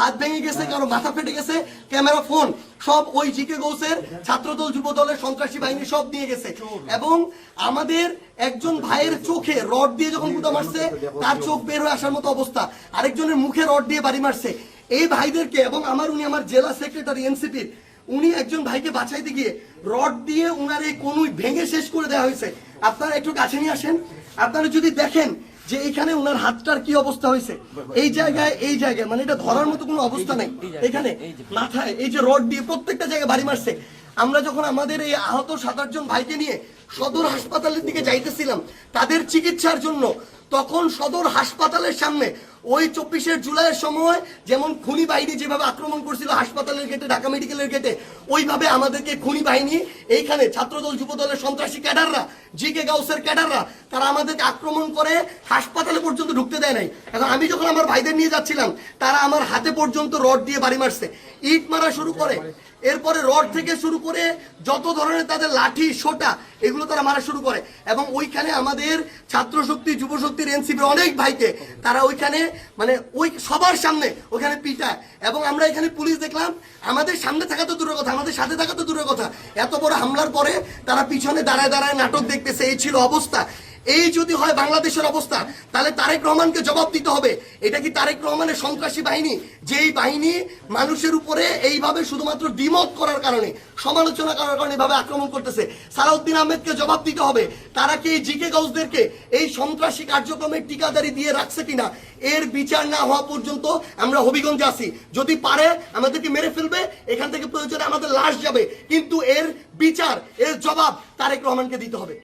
হাত ভেঙে গেছে, কারো মাথা ফেটে গেছে, ক্যামেরা, ফোন সব ওই জিকে গৌসের ছাত্রদল যুব দলের সন্ত্রাসী বাহিনী সব নিয়ে গেছে। এবং আমাদের একজন ভাইয়ের চোখে রড দিয়ে যখন গুঁতা মারছে, তার চোখ বের হয়ে আসার মতো অবস্থা, আরেকজনের মুখে রড দিয়ে বাড়ি মারছে। এই ভাইদেরকে এবং উনি আমার জেলা সেক্রেটারি এনসিপির, উনি একজন ভাইকে বাঁচাইতে গিয়ে রড দিয়ে উনার এই কনুই ভেঙে শেষ করে দেওয়া হয়েছে। আপনারা একটু কাছে নিয়ে আসেন, আপনারা যদি দেখেন যে এখানে উনার হাতটার কি অবস্থা হয়েছে, এই জায়গায় মানে এটা ধরার মতো কোনো অবস্থা নেই। এখানে মাথায় এই যে রড দিয়ে প্রত্যেকটা জায়গায় বাড়ি মারছে। আমরা যখন আমাদের এই আহত 7-8 জন ভাইকে নিয়ে সদর হাসপাতালের দিকে যাইতেছিলাম তাদের চিকিৎসার জন্য, তখন সদর হাসপাতালের সামনে ওই 24শে জুলাইয়ের সময় যেমন খুনি বাহিনী যেভাবে আক্রমণ করছিল হাসপাতালের গেটে, ঢাকা মেডিকেলের গেটে, ওইভাবে আমাদেরকে খুনি বাহিনী এইখানে ছাত্রদল যুব দলের সন্ত্রাসী ক্যাডাররা, জিকে গাউসের ক্যাডাররা, তারা আমাদেরকে আক্রমণ করে হাসপাতালে পর্যন্ত ঢুকতে দেয় নাই। এখন আমি যখন আমার ভাইদের নিয়ে যাচ্ছিলাম, তারা আমার হাতে পর্যন্ত রড দিয়ে বাড়ি মারছে, ইট মারা শুরু করে, এরপরে রড থেকে শুরু করে যত ধরনের তাদের লাঠি সোটা এগুলো তারা মারা শুরু করে। এবং ওইখানে আমাদের ছাত্র শক্তি, যুব শক্তির, এনসিপির অনেক ভাইকে তারা ওইখানে মানে ওই সবার সামনে ওখানে পিটায়। এবং আমরা এখানে পুলিশ দেখলাম, আমাদের সামনে থাকা তো দূরের কথা, আমাদের সাথে থাকা তো দূরের কথা, এত বড় হামলার পরে তারা পিছনে দাঁড়ায় দাঁড়ায় নাটক দেখতেছে। এই ছিল অবস্থা। এই যদি হয় বাংলাদেশের অবস্থা, তাহলে তারেক রহমানকে জবাব দিতে হবে। এটা কি তারেক রহমানের সন্ত্রাসী বাহিনী, যেই বাহিনী মানুষের উপরে এইভাবে শুধুমাত্র দ্বিমত করার কারণে, সমালোচনা করার কারণে এইভাবে আক্রমণ করতেছে? সালাউদ্দিন আহমেদকে জবাব দিতে হবে। তারা কি এই জিকে গাউসদেরকে এই সন্ত্রাসী কার্যক্রমের টিকাদারি দিয়ে রাখছে কিনা, এর বিচার না হওয়া পর্যন্ত আমরা হবিগঞ্জে আছি। যদি পারে আমাদেরকে মেরে ফেলবে, এখান থেকে প্রয়োজনে আমাদের লাশ যাবে, কিন্তু এর বিচার, এর জবাব তারেক রহমানকে দিতে হবে।